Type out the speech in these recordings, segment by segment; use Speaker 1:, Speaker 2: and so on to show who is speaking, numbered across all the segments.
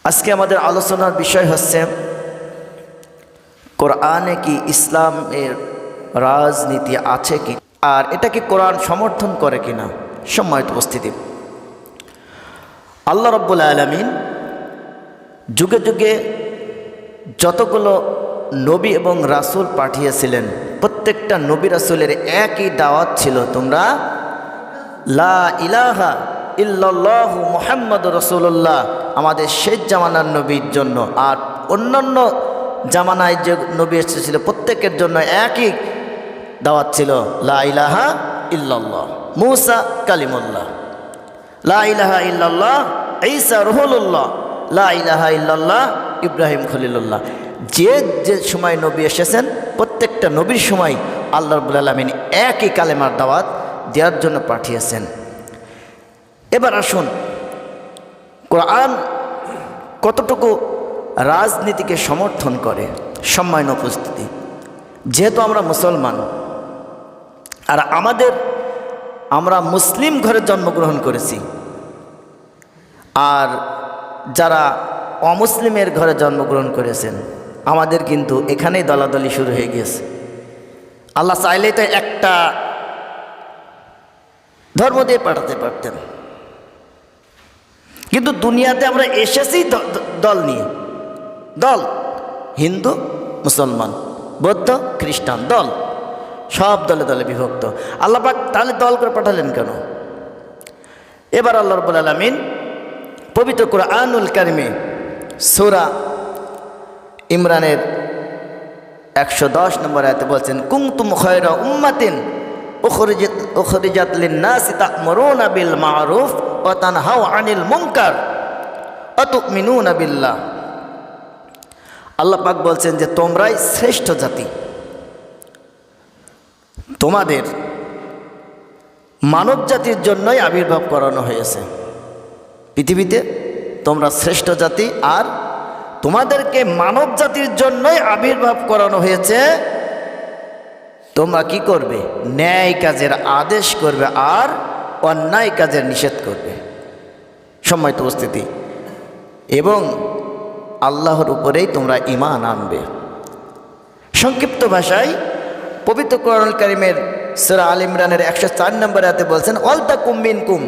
Speaker 1: আজকে আমাদের আলোচনার বিষয় হচ্ছে কোরআনে কি ইসলামের রাজনীতি আছে কি, আর এটা কি কোরআন সমর্থন করে কিনা। সম্মানিত উপস্থিতি, আল্লাহ রাব্বুল আলামিন যুগে যুগে যতগুলো নবী এবং রাসূল পাঠিয়েছিলেন, প্রত্যেকটা নবী রাসূলের একই দাওয়াত ছিল, তোমরা লা ইলাহা ইল্লাল্লাহু মুহাম্মাদুর রাসূলুল্লাহ, আমাদের শেষ জামানার নবীর জন্য আর অন্যান্য জামানায় যে নবী এসেছিল প্রত্যেকের জন্য একই দাওয়াত ছিল, লা ইলাহা ইল্লাল্লাহ মূসা কালিমুল্লাহ, লা ইলাহা ইল্লাল্লাহ ঈসা রুহুল্লাহ, লা ইলাহা ইল্লাল্লাহ ইব্রাহিম খলিলুল্লাহ। যে যে সময় নবী এসেছেন প্রত্যেকটা নবীর সময় আল্লাহ রাব্বুল আলামিন একই কালেমার দাওয়াত দেওয়ার জন্য পাঠিয়েছেন। এবার আসুন, কোরআন কতটুকু রাজনীতিকে সমর্থন করে। সম্মানিত উপস্থিতি, যেহেতু আমরা মুসলমান আর আমরা মুসলিম ঘরে জন্মগ্রহণ করেছি, আর যারা অমুসলিমের ঘরে জন্মগ্রহণ করেছেন আমাদের কিন্তু এখানেই দলাদলি শুরু হয়ে গিয়েছে। আল্লাহ চাইলে তো একটা ধর্ম দিয়ে পাঠাতে পারতেন, কিন্তু দুনিয়াতে আমরা এসেছি দল নিয়ে, দল হিন্দু মুসলমান বৌদ্ধ খ্রিস্টান দল, সব দলে দলে বিভক্ত। আল্লাহ পাক তাহলে দল করে পাঠালেন কেন? এবার আল্লাহ রাব্বুল আলামিন পবিত্র কুরআনুল কারীমে সূরা ইমরানের 110 নম্বর আয়াতে বলছেন, কুনতুম খায়রা উম্মাতিন উখরিজাত লিন-নাসি তা'মুরুনা বিল মা'রুফ ওয়া তানহাউ আনিল মুনকার ওয়া তু'মিনুনা বিল্লাহ। আল্লাহ পাক বলছেন যে তোমরাই শ্রেষ্ঠ জাতি, তোমাদের মানব জাতির জন্যই আবির্ভাব করানো হয়েছে পৃথিবীতে, তোমরা শ্রেষ্ঠ জাতি আর তোমাদেরকে মানব জাতির জন্যই আবির্ভাব করানো হয়েছে। তোমরা কি করবে? ন্যায় কাজের আদেশ করবে আর অন্যায় কাজের নিষেধ করবে। সম্মানিত উপস্থিতি, এবং আল্লাহর উপরেই তোমরা ঈমান আনবে। সংক্ষিপ্ত ভাষায় পবিত্র কুরআনুল কারীমের সূরা আল ইমরানের 104 নম্বর আয়াতে বলছেন, ওয়ালতাকুম মিনকুম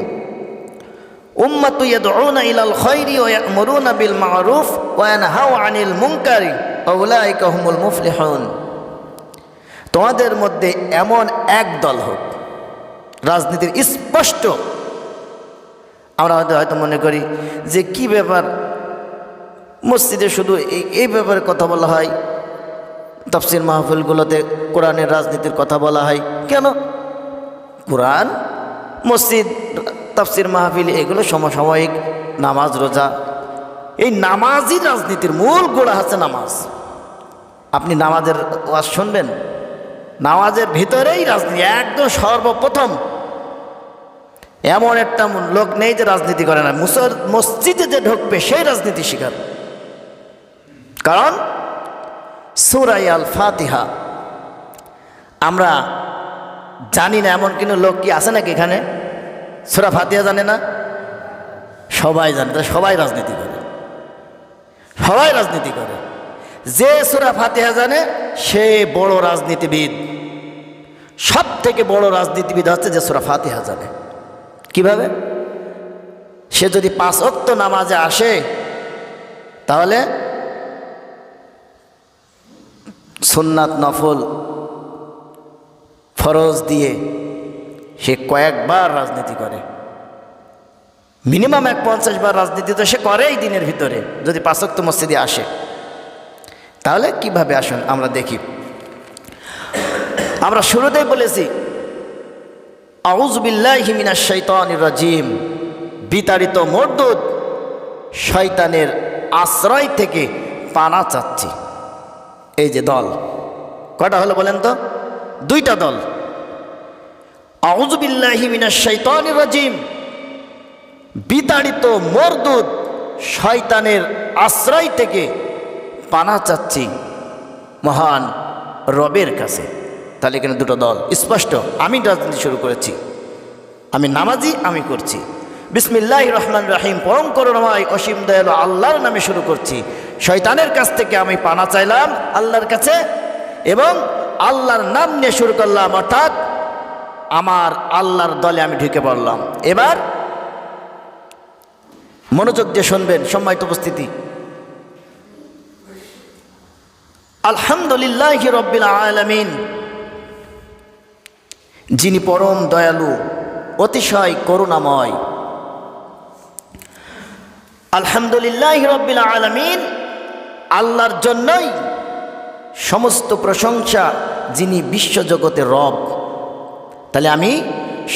Speaker 1: উম্মাতুন ইয়াদউনা ইলাল খায়রি ওয়া ইয়া'মুরুনা বিল মা'রুফ ওয়া ইয়ানহাউ আনিল মুনকারি ওয়া উলাইকা হুমুল মুফলিহুন। তোমাদের মধ্যে এমন এক দল হোক, রাজনীতির স্পষ্ট। আমরা হয়তো মনে করি যে কি ব্যাপার, মসজিদে শুধু এই ব্যাপারে কথা বলা হয়, তাফসীর মাহফিলগুলোতে কোরআনের রাজনীতির কথা বলা হয় কেন? কোরআন, মসজিদ, তাফসীর মাহফিল এগুলো সমসাময়িক, নামাজ রোজা, এই নামাজই রাজনীতির মূল গোড়া হচ্ছে নামাজ। আপনি নামাজের ওয়াজ শুনবেন, নামাজের ভিতরেই রাজনীতি একদম সর্বপ্রথম। এমন একটা লোক নেই যে রাজনীতি করে না, মসজিদে যে ঢুকবে সেই রাজনীতি শিকার। কারণ সূরা আল ফাতিহা আমরা জানি না, এমন কোনো লোক কি আছে নাকি এখানে সূরা ফাতিহা জানে না? সবাই জানে, সবাই রাজনীতি করে, সবাই রাজনীতি করে। যে সূরা ফাতিহা জানে সে বড় রাজনীতিবিদ। সব থেকে বড় রাজনীতিবিদ হচ্ছে যে সূরা ফাতিহা জানে। কিভাবে? সে যদি 5 ওয়াক্ত নামাজে আসে তাহলে সুন্নাত নফল ফরজ দিয়ে সে কয়েকবার রাজনীতি করে, মিনিমাম 50 বার রাজনীতি তো সে করেই দিনের ভিতরে, যদি 5 ওয়াক্ত মসজিদে আসে। তাহলে কিভাবে আসুন আমরা দেখি। আমরা শুরুতেই বলেছি আউযু বিল্লাহি মিনাশ শাইতানির রাজিম, বিতাড়িত মরদুদ শয়তানের আশ্রয় থেকে পানা চাচ্ছি। এই যে দল কয়টা হলো বলেন তো? 2টা দল। আউযু বিল্লাহি মিনাশ শাইতানির রাজিম, বিতাড়িত মরদুদ শয়তানের আশ্রয় থেকে পানা চাচ্ছি মহান রবের কাছে। তাহলে এখানে 2টো দল স্পষ্ট। আমি রাজনীতি শুরু করেছি, আমি নামাজি, আমি করছি। বিসমিল্লাহির রহমানির রহিম, পরম করুণাময় অসীম দয়ালু আল্লাহর নামে শুরু করছি। শয়তানের কাছ থেকে আমি পানা চাইলাম আল্লাহর কাছে এবং আল্লাহর নাম নিয়ে শুরু করলাম, অর্থাৎ আমার আল্লাহর দলে আমি ঢুকে পড়লাম। এবার মনোযোগ দিয়ে শুনবেন সম্মানিত উপস্থিতি। আলহামদুলিল্লাহি রাব্বিল আলামিন, যিনি পরম দয়ালু অতিশয় করুণাময়। আলহামদুলিল্লাহি রাব্বিল আলামিন, আল্লাহর জন্যই সমস্ত প্রশংসা, যিনি বিশ্বজগতের রব। তাহলে আমি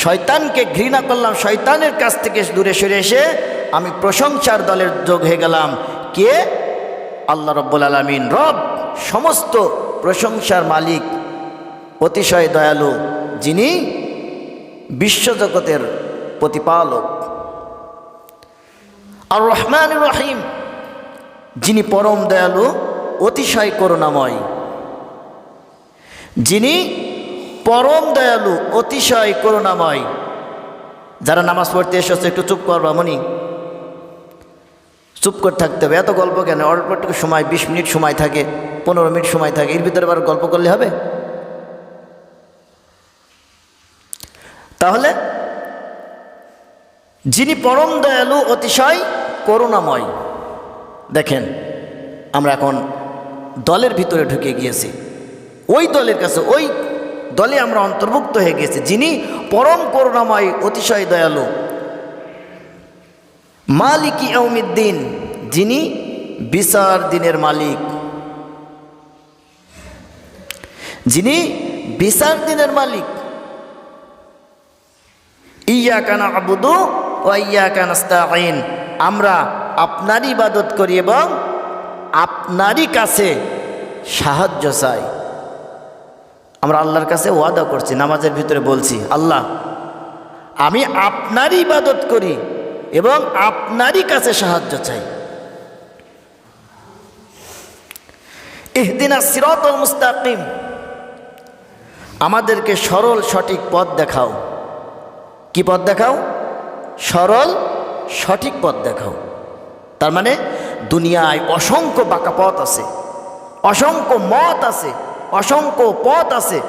Speaker 1: শয়তানকে ঘৃণা করলাম, শয়তানের কাছ থেকে দূরে সরে এসে আমি প্রশংসার দলের যোগ হয়ে গেলাম। কে? আল্লাহ রাব্বুল আলামিন, রব, সমস্ত প্রশংসার মালিক, অতিশয় দয়ালু, যিনি বিশ্বজগতের প্রতিপালক। আর রহমানির রহিম, যিনি পরম দয়ালু অতিশয় করুণাময়। যিনি পরম দয়ালু অতিশয় করুণাময়। যারা নামাজ পড়তে এসেছে একটু চুপ করবা মনি, চুপ করে থাকতে হবে। এত গল্প কেন? অল্পটুকু সময়, 20 মিনিট সময় থাকে, 15 মিনিট সময় থাকে, এর ভিতরে আবার গল্প করলে হবে? তাহলে যিনি পরম দয়ালু অতিশয় করুণাময়। দেখেন, আমরা এখন দলের ভিতরে ঢুকে গিয়েছি, ওই দলের কাছে, ওই দলে আমরা অন্তর্ভুক্ত হয়ে গেছি, যিনি পরম করুণাময় অতিশয় দয়ালু। মালিকি ইয়াউমিদ্দিন, যিনি বিচার দিনের মালিক, যিনি বিচার দিনের মালিক। ইয়্যাকা না'বুদু ওয়া ইয়্যাকা নাস্তাঈন, আমরা আপনারই ইবাদত করি এবং আপনারই কাছে সাহায্য চাই। আমরা আল্লাহর কাছে ওয়াদা করছি, নামাজের ভিতরে বলছি, আল্লাহ আমি আপনারই ইবাদত করি এবং আপনারই কাছে সাহায্য চাই। ইহদিনাস সিরাতাল মুস্তাকিম, আমাদেরকে সরল সঠিক পথ দেখাও। কি পথ দেখাও? সরল সঠিক পথ দেখাও। তার মানে দুনিয়ায় অসংখ্য বাঁকা পথ আছে, অসংখ্য মত আছে, অসংখ্য পথ আছে।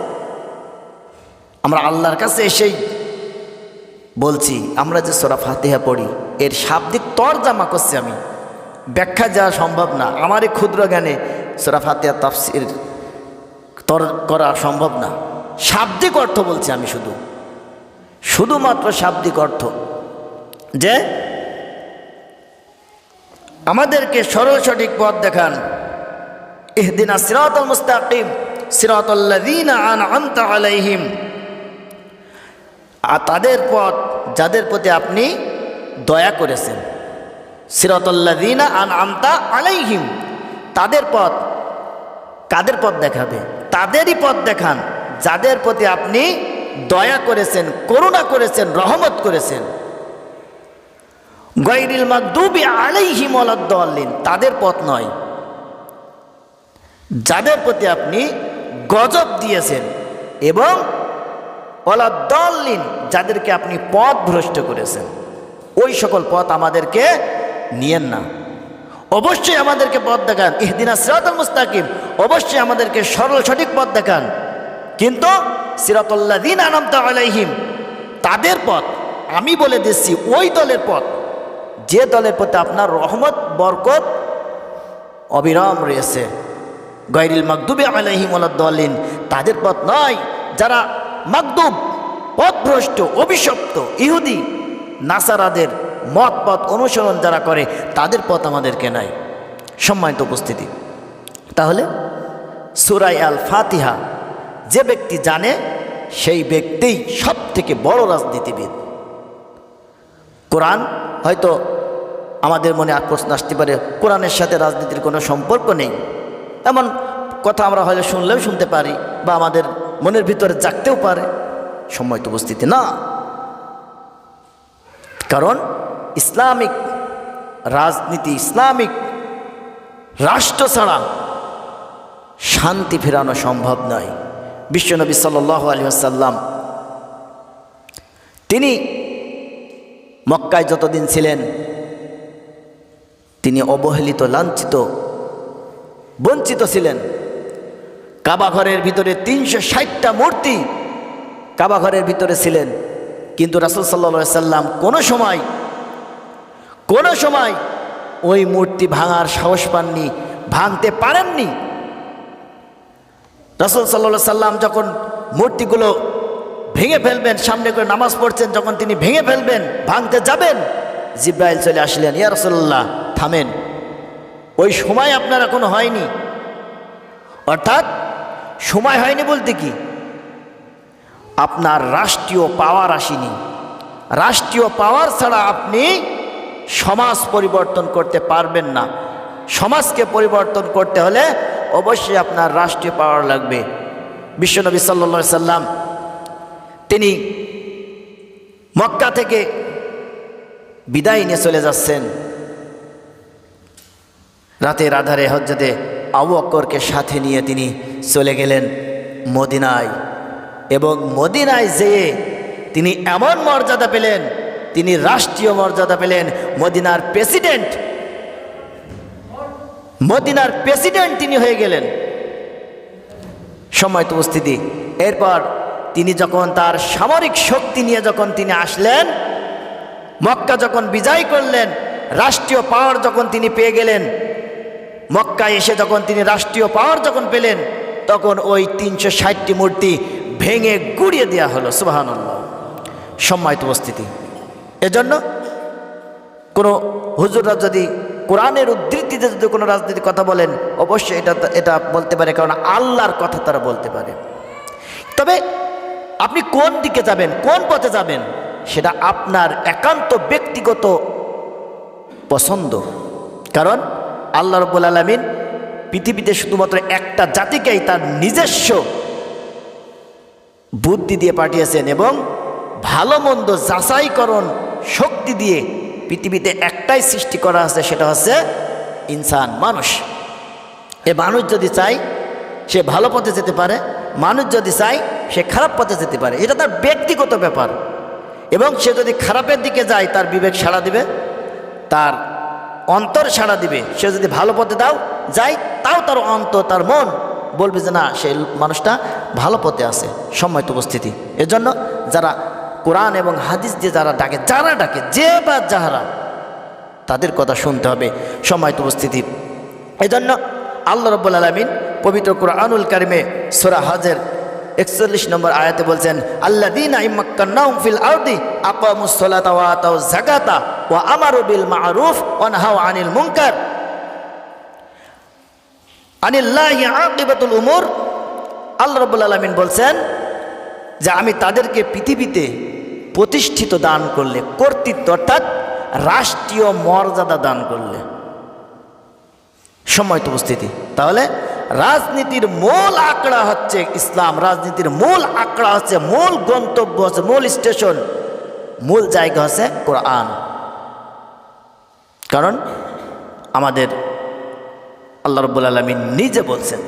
Speaker 1: আমরা আল্লাহর কাছে এসেই বলছি, আমরা যে সূরা ফাতিহা পড়ি এর শাব্দিক তরজমা করছি আমি, ব্যাখ্যা যাওয়া সম্ভব না। আমার এই ক্ষুদ্র জ্ঞানে সূরা ফাতিহা তাফসীর করা সম্ভব না। শাব্দিক অর্থ বলছি আমি, শুধুমাত্র শাব্দিক অর্থ, যে আমাদেরকে সরল সঠিক পথ দেখান। ইহদিনাস সিরাতাল মুস্তাকিম সিরাতাল্লাযীনা আন'আমতা আলাইহিম, আর তাদের পথ যাদের প্রতি আপনি দয়া করেছেন। সিরাতাল্লাযীনা আন'আমতা আলাইহিম, তাদের পথ। কাদের পথ দেখাবে? তাদেরই পথ দেখান যাদের প্রতি আপনি দয়া করেছেন, করুণা করেছেন, রহমত করেছেন। গায়রিল মাগদুবি আলাইহিম ওয়ালাদ-দাল্লিন, তাদের পথ নয় যাদের প্রতি আপনি গজব দিয়েছেন, এবং ওয়ালাদ-দাল্লিন, যাদেরকে আপনি পথ ভ্রষ্ট করেছেন। ওই সকল পথ আমাদেরকে নিয়েন না। অবশ্যই আমাদেরকে পথ দেখান। ইহদিনাস সিরাতাল মুস্তাকিম, অবশ্যই আমাদেরকে সরল সঠিক পথ দেখান, কিন্তু সিরাতাল্লাযীনা আন'আমতা আলাইহিম, তাদের পথ আমি বলে দিচ্ছি, ওই দলের পথ যে দলের প্রতি আপনার রহমত বরকত অবিরাম রয়েছে। গায়রিল মাগদুবি আলাইহিম ওয়ালাদ-দাল্লিন, তাদের পথ নয় যারা মাগদুব, পথভ্রষ্ট, অভিশপ্ত ইহুদি নাসারাদের মত পথ অনুসরণ যারা করে, তাদের পথ আমাদেরকে নাই। সম্মানিত উপস্থিতি, তাহলে সূরা আল ফাতিহা যে ব্যক্তি জানে, সেই ব্যক্তিই সব থেকে বড় রাজনীতিবিদ। কোরআন, হয়তো আমাদের মনে আর প্রশ্ন আসতে পারে, কোরআনের সাথে রাজনীতির কোনো সম্পর্ক নেই, এমন কথা আমরা হয়তো শুনলেও শুনতে পারি, বা আমাদের মনের ভিতরে জাগতেও পারে। সম্মানিত উপস্থিতি, না, কারণ ইসলামিক রাজনীতি, ইসলামিক রাষ্ট্র ছাড়া শান্তি ফেরানো সম্ভব নয়। বিশ্বনবী সাল্লাল্লাহু আলাইহি ওয়াসাল্লাম তিনি মক্কায় যতদিন ছিলেন তিনি অবহেলিত, লাঞ্ছিত, বঞ্চিত ছিলেন। কাবা ঘরের ভিতরে 360টা মূর্তি কাবা ঘরের ভিতরে ছিলেন, কিন্তু রাসূল সাল্লাল্লাহু আলাইহি সাল্লাম কোনো সময় ওই মূর্তি ভাঙার সাহস পাননি, ভাঙতে পারেননি। রাসূল সাল্লাল্লাহু আলাইহি সাল্লাম যখন মূর্তিগুলো ভেঙে ফেলবেন, সামনে করে নামাজ পড়ছেন, যখন তিনি ভেঙে ফেলবেন, ভাঙতে যাবেন, জিব্রাইল চলে আসলেন, ইয়া রাসূলুল্লাহ থামেন, ওই সময় আপনার এখনো হয়নি। অর্থাৎ সময় হয়নি বলতে কি, আপনার রাষ্ট্রীয় পাওয়ার আসেনি। রাষ্ট্রীয় পাওয়ার ছাড়া আপনি সমাজ পরিবর্তন করতে পারবেন না। সমাজকে পরিবর্তন করতে হলে অবশ্যই আপনার রাষ্ট্রীয় পাওয়ার লাগবে। বিশ্বনবী সাল্লাল্লাহু আলাইহি সাল্লাম তিনি মক্কা থেকে বিদায় নিয়ে চলে যাচ্ছেন। রাতের আধারে হযরতে আবু বকরকে সাথে নিয়ে তিনি চলে গেলেন মদিনায়, এবং মদিনায় যেয়ে তিনি এমন মর্যাদা পেলেন, তিনি রাষ্ট্রীয় মর্যাদা পেলেন। মদিনার প্রেসিডেন্ট তিনি হয়ে গেলেন। সম্মানিত উপস্থিতি, এরপর তিনি যখন তার সামরিক শক্তি নিয়ে যখন তিনি আসলেন, মক্কা যখন বিজয় করলেন, রাষ্ট্রীয় পাওয়ার যখন তিনি পেয়ে গেলেন, মক্কায় এসে যখন তিনি রাষ্ট্রীয় পাওয়ার যখন পেলেন, তখন ওই 360টি মূর্তি ভেঙে গুড়িয়ে দেওয়া হলো। সুবহানাল্লাহ। সম্মানিত উপস্থিতি, এজন্য কোনো হুজুররা যদি কোরআনের উদ্ধৃতিতে যদি কোনো রাজনীতির কথা বলেন, অবশ্যই এটা বলতে পারে, কারণ আল্লাহর কথা তারা বলতে পারে। তবে আপনি কোন দিকে যাবেন, কোন পথে যাবেন, সেটা আপনার একান্ত ব্যক্তিগত পছন্দ। কারণ আল্লাহ রাব্বুল আলামিন পৃথিবীতে শুধুমাত্র একটা জাতিকেই তার নিজস্ব বুদ্ধি দিয়ে পাঠিয়েছেন, এবং ভালো মন্দ যাচাইকরণ শক্তি দিয়ে পৃথিবীতে একটাই সৃষ্টি করা আছে, সেটা হচ্ছে ইনসান, মানুষ। এ মানুষ যদি চায় সে ভালো পথে যেতে পারে, মানুষ যদি চায় সে খারাপ পথে যেতে পারে। এটা তার ব্যক্তিগত ব্যাপার, এবং সে যদি খারাপের দিকে যায় তার বিবেক সাড়া দিবে, তার অন্তর সাড়া দিবে। সে যদি ভালো পথে যায়, তাও তার অন্তর, তার মন বলবে যে না, সেই মানুষটা ভালো পথে আছে। সম্মানিত উপস্থিতি, এজন্য যারা কোরআন এবং হাদিস দিয়ে যারা ডাকে যে বা যাহারা, তাদের কথা শুনতে হবে। সম্মানিত উপস্থিতি, এজন্য আল্লাহ রাব্বুল আলামিন পবিত্র কোরআনুল কারিমে সূরা হজের 41 নম্বর আয়াতে বলছেন, আল্লাযীনা ইম্মাক্কানাহুম ফিল আরদি আকামুস সালাতা ওয়া আতাউয যাকাতা ওয়া আমারু বিল মা'রুফ ওয়া নাহাউ আনিল মুনকার আনিল্লাহি আকিবাতুল উমুর। আল্লাহ রাব্বুল আলামিন বলছেন যে আমি তাদেরকে পৃথিবীতে প্রতিষ্ঠিত দান করলে, কর্তৃত্ব অর্থাৎ রাষ্ট্রীয় মর্যাদা দান করলে। সম্মানিত উপস্থিতি, তাহলে রাজনীতির মূল আঁকড়া হচ্ছে ইসলাম। রাজনীতির মূল আঁকড়া হচ্ছে, মূল গন্তব্য হচ্ছে, মূল স্টেশন, মূল জায়গা হচ্ছে কোরআন। কারণ আমাদের আল্লাহ রাব্বুল আলামিন নিজে বলছেন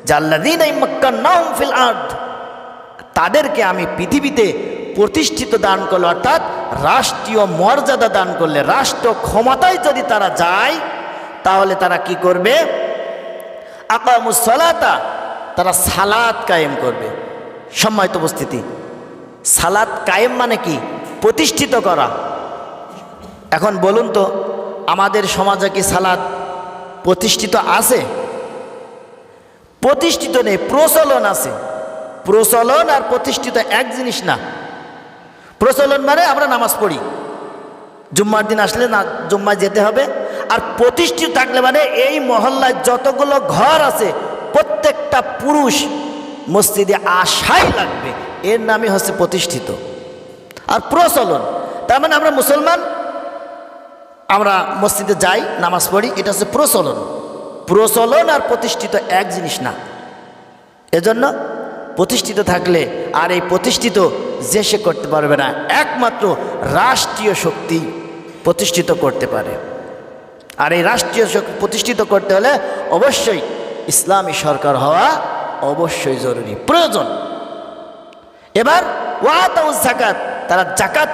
Speaker 1: যে আল্লাযীনা ইম্মাক্কানাহুম ফিল আরদ, তাদেরকে আমি পৃথিবীতে প্রতিষ্ঠিত দান করলে, অর্থাৎ রাষ্ট্রীয় মর্যাদা দান করলে। রাষ্ট্র ক্ষমতায় যদি তারা যায়, তাহলে তারা কি করবে? আকামুস সালাতা, তারা সালাত কায়েম করবে। সম্মানিত উপস্থিতি, সালাত কায়েম মানে কি? প্রতিষ্ঠিত করা। এখন বলুন তো, আমাদের সমাজে কি সালাত প্রতিষ্ঠিত আছে? প্রতিষ্ঠিত নেই, প্রচলন আছে। প্রচলন আর প্রতিষ্ঠিত এক জিনিস না। প্রচলন মানে আমরা নামাজ পড়ি, জুম্মার দিন আসলে না জুম্মায় যেতে হবে। আর প্রতিষ্ঠিত থাকলে মানে এই মহল্লায় যতগুলো ঘর আছে প্রত্যেকটা পুরুষ মসজিদে আসাই লাগবে, এর নামই হচ্ছে প্রতিষ্ঠিত। আর প্রচলন তার মানে আমরা মুসলমান, আমরা মসজিদে যাই, নামাজ পড়ি, এটা হচ্ছে প্রচলন। প্রচলন আর প্রতিষ্ঠিত এক জিনিস না। এজন্য প্রতিষ্ঠিত থাকলে, আর এই প্রতিষ্ঠিত যে সে করতে পারবে না, একমাত্র রাষ্ট্রীয় শক্তি প্রতিষ্ঠিত করতে পারে। আর এই রাষ্ট্রীয় শক্তি প্রতিষ্ঠিত করতে হলে অবশ্যই ইসলামী সরকার হওয়া অবশ্যই জরুরি, প্রয়োজন। এবার ওয়াতাউজ যাকাত, তারা যাকাত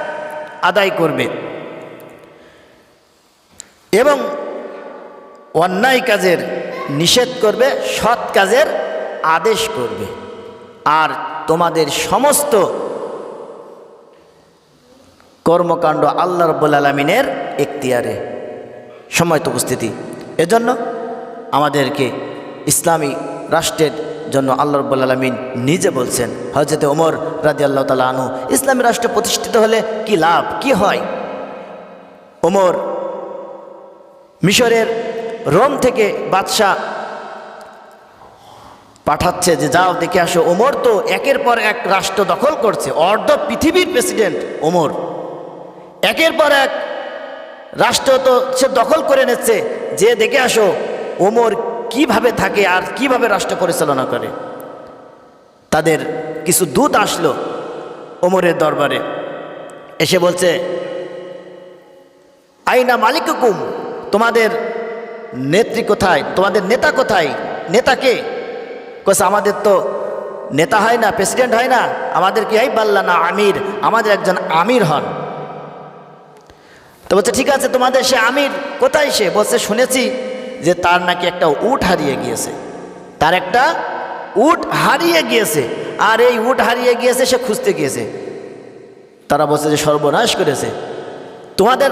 Speaker 1: আদায় করবে। এবং অন্যায় কাজের নিষেধ করবে, সৎ কাজের আদেশ করবে। আর তোমাদের সমস্ত কর্মকাণ্ড আল্লাহ রাব্বুল আলামিনের এখতিয়ারে। সম্মানিত উপস্থিতি, এজন্য আমাদেরকে ইসলামী রাষ্ট্রের জন্য আল্লাহ রাব্বুল আলামিন নিজে বলছেন, হযরত ওমর রাদিয়াল্লাহু তাআলা আনহু, ইসলামী রাষ্ট্র প্রতিষ্ঠিত হলে কি লাভ, কি হয়? ওমর মিশরের রোম থেকে বাদশাহ পাঠাচ্ছে যে যাও দেখে আসো। ওমর তো একের পর এক রাষ্ট্র দখল করছে, অর্ধ পৃথিবীর প্রেসিডেন্ট ওমর, একের পর এক রাষ্ট্র তো সে দখল করে নিচ্ছে, যে দেখে আসো ওমর কিভাবে থাকে আর কিভাবে রাষ্ট্র পরিচালনা করে। তাদের কিছু দূত আসলো ওমরের দরবারে, এসে বলছে, আইনা মালিকুকুম, তোমাদের নেত্রী কোথায়, তোমাদের নেতা কোথায়, নেতাকে? কইছে আমাদের তো নেতা হয় না, প্রেসিডেন্ট হয় না, আমাদের কি এই বাল্লা না আমির, আমাদের একজন আমির হন। তো বলছে ঠিক আছে, তোমাদের সে আমির কোথায়? সে বলছে শুনেছি যে তার নাকি একটা উট হারিয়ে গিয়েছে, তার একটা উট হারিয়ে গিয়েছে, আর এই উট হারিয়ে গিয়েছে সে খুঁজতে গিয়েছে। তারা বলছে যে সর্বনাশ করেছে, তোমাদের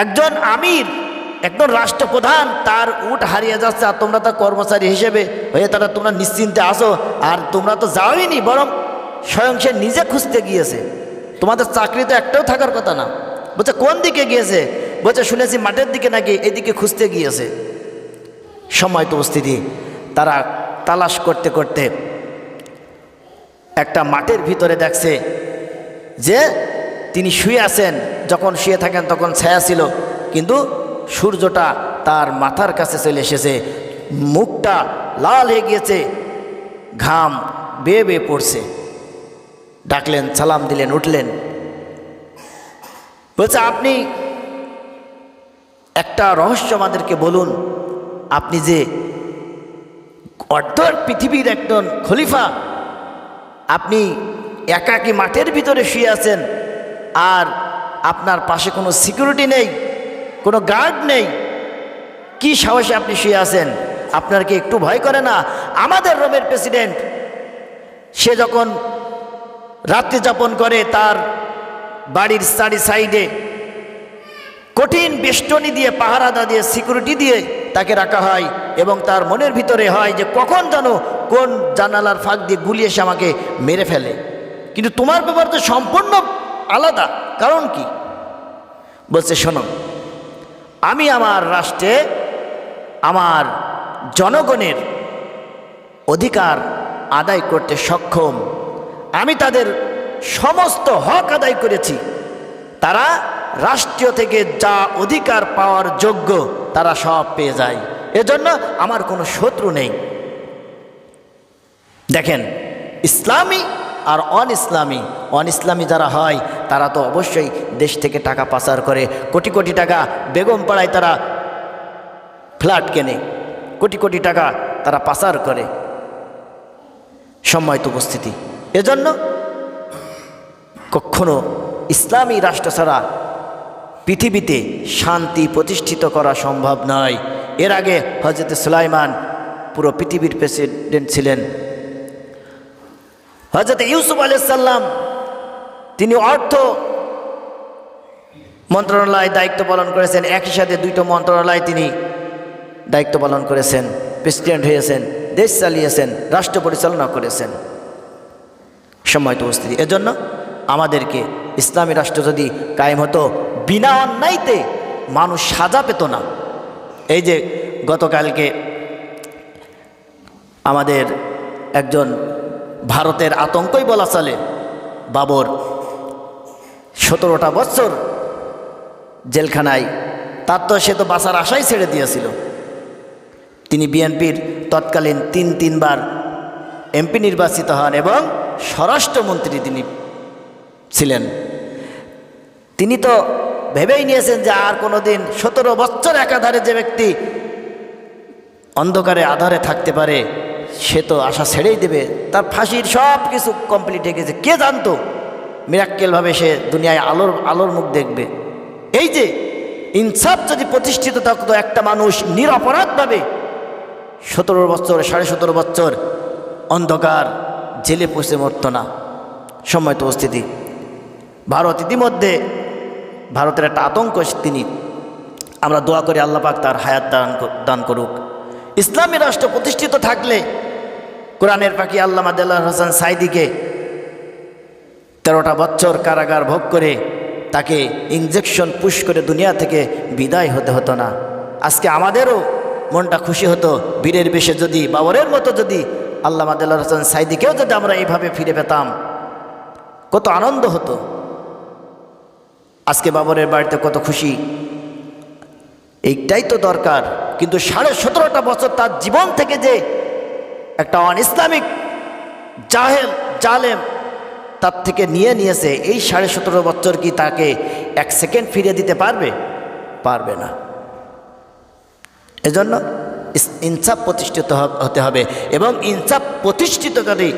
Speaker 1: একজন আমির, একজন রাষ্ট্রপ্রধান, তার উট হারিয়ে যাচ্ছে, আর তোমরা তার কর্মচারী হিসেবে হয়ে তারা তোমরা নিশ্চিন্তে আসো, আর তোমরা তো যাওইনি, বরং স্বয়ং সে নিজে খুঁজতে গিয়েছে। তোমাদের চাকরি তো একটাও থাকার কথা না। বলছে কোন দিকে গিয়েছে? বলছে শুনেছি মাঠের দিকে নাকি এদিকে খুঁজতে গিয়েছে। সম্মানিত উপস্থিতি, তারা তালাশ করতে করতে একটা মাঠের ভিতরে দেখছে যে তিনি শুয়ে আছেন। যখন শুয়ে থাকেন তখন ছায়া ছিল, কিন্তু সূর্যটা তার মাথার কাছে চলে এসেছে, মুখটা লাল হয়ে গিয়েছে, ঘাম বেয়ে বেয়ে পড়ছে। ডাকলেন, সালাম দিলেন, উঠলেন। বলছে আপনি একটা রহস্য আমাদেরকে বলুন, আপনি যে অর্ধ পৃথিবীর একজন খলিফা, আপনি একাকী মাঠের ভিতরে শুয়ে আছেন, আর আপনার পাশে কোনো সিকিউরিটি নেই, কোনো গার্ড নেই, কি সাহসে আপনি শুয়ে আছেন? আপনার কি একটু ভয় করে না? আমাদের রোমের প্রেসিডেন্ট সে যখন রাত্রি যাপন করে, তার বাড়ির চারি সাইডে কঠিন বেষ্টনী দিয়ে, পাহারাদা দিয়ে, সিকিউরিটি দিয়ে তাকে রাখা হয়, এবং তার মনের ভিতরে হয় যে কখন যেন কোন জানালার ফাঁক দিয়ে গুলি এসে আমাকে মেরে ফেলে। কিন্তু তোমার ব্যাপার তো সম্পূর্ণ আলাদা, কারণ কি? বলছে শোনো, আমি আমার রাষ্ট্রে আমার জনগণের অধিকার আদায় করতে সক্ষম, আমি তাদের সমস্ত হক আদায় করেছি, তারা রাষ্ট্রীয় থেকে যা অধিকার পাওয়ার যোগ্য তারা সব পেয়ে যায়, এজন্য আমার কোনো শত্রু নেই। দেখেন, ইসলামী আর অন ইসলামী যারা হয় তারা তো অবশ্যই দেশ থেকে টাকা পাচার করে, কোটি কোটি টাকা বেগম পাড়ায় তারা ফ্ল্যাট কেনে, কোটি কোটি টাকা তারা পাচার করে। সম্মানিত উপস্থিতি, এজন্য কখনো ইসলামী রাষ্ট্র ছাড়া পৃথিবীতে শান্তি প্রতিষ্ঠিত করা সম্ভব নয়। এর আগে হযরত সুলাইমান পুরো পৃথিবীর প্রেসিডেন্ট ছিলেন। হযরত ইউসুফ আলাইহিস সালাম তিনি অর্থ মন্ত্রণালয় দায়িত্ব পালন করেছেন, একই সাথে দুইটা মন্ত্রণালয় তিনি দায়িত্ব পালন করেছেন, প্রেসিডেন্ট হয়েছেন, দেশ চালিয়েছেন, রাষ্ট্র পরিচালনা করেছেন। সম্মানিত উপস্থিতি, এজন্য আমাদেরকে ইসলামী রাষ্ট্র যদি কায়েম হতো, বিনা অন্যায়তে মানুষ সাজা পেত না। এই যে গতকালকে আমাদের একজন ভারতের আতঙ্কই বলা চলে, বাবর 17টা বছর জেলখানায়, তার তো সে তো বাঁচার আশাই ছেড়ে দিয়েছিল। তিনি বিএনপির তৎকালীন তিনবার এমপি নির্বাচিত হন এবং স্বরাষ্ট্রমন্ত্রী তিনি ছিলেন। তিনি তো ভেবেই নিয়েছেন যে আর কোনো দিন 17 বছর একাধারে যে ব্যক্তি অন্ধকারে আধারে থাকতে পারে সে তো আশা ছেড়েই দেবে, তার ফাঁসির সব কিছু কমপ্লিট হয়ে গেছে। কে জানতো মিরাক্কেলভাবে সে দুনিয়ায় আলোর মুখ দেখবে। এই যে ইনসাফ যদি প্রতিষ্ঠিত থাকতো, একটা মানুষ নিরপরাধভাবে 17 বছর 17.5 বছর অন্ধকার জেলে পুষে মরত না। সম্মানিত উপস্থিতি, ভারত ইতিমধ্যে ভারতের একটা আতঙ্ক তিনি, আমরা দোয়া করি আল্লাহ পাক তার হায়াত দান করুক। ইসলামী রাষ্ট্র প্রতিষ্ঠিত থাকলে কোরআনের পাখি আল্লামা দেলোয়ার হোসেন সাঈদীকে 13টা বছর কারাগার ভোগ করে তাকে ইনজেকশন পুশ করে দুনিয়া থেকে বিদায় হতে হতো না। আজকে আমাদেরও মনটা খুশি হতো বীরের বেশে যদি বাবরের মতো যদি আল্লামা দেলোয়ার হোসেন সাঈদীকেও যদি আমরা এইভাবে ফিরে পেতাম, কত আনন্দ হতো। আজকে বাবরের বাড়িতে কত খুশি, এইটাই তো দরকার। কিন্তু 17.5টা বছর তার জীবন থেকে যে একটা অন ইসলামিক জাহেল জালেম তার থেকে নিয়েছে, এই 17.5 বছর কি তাকে 1 সেকেন্ড ফিরিয়ে দিতে পারবে? পারবে না। এজন্য ইনসাফ প্রতিষ্ঠিত হতে হবে এবং ইনসাফ প্রতিষ্ঠিতকারী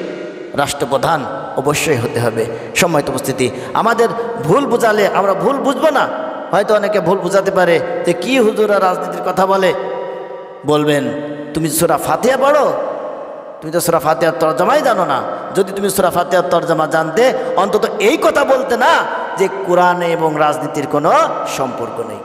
Speaker 1: রাষ্ট্রপ্রধান অবশ্যই হতে হবে। সম্মানিত উপস্থিতি, আমাদের ভুল বুঝালে আমরা ভুল বুঝবো না। হয়তো অনেকে ভুল বুঝাতে পারে যে কি হুজুরা রাজনীতির কথা বলবেন, তুমি সূরা ফাতিহা পড়ো, তুমি তো সূরা ফাতিহার তরজমাই জানো না। যদি তুমি সূরা ফাতিহার তরজমা জানতে, অন্তত এই কথা বলতে না যে কোরআন এবং রাজনীতির কোনো সম্পর্ক নেই।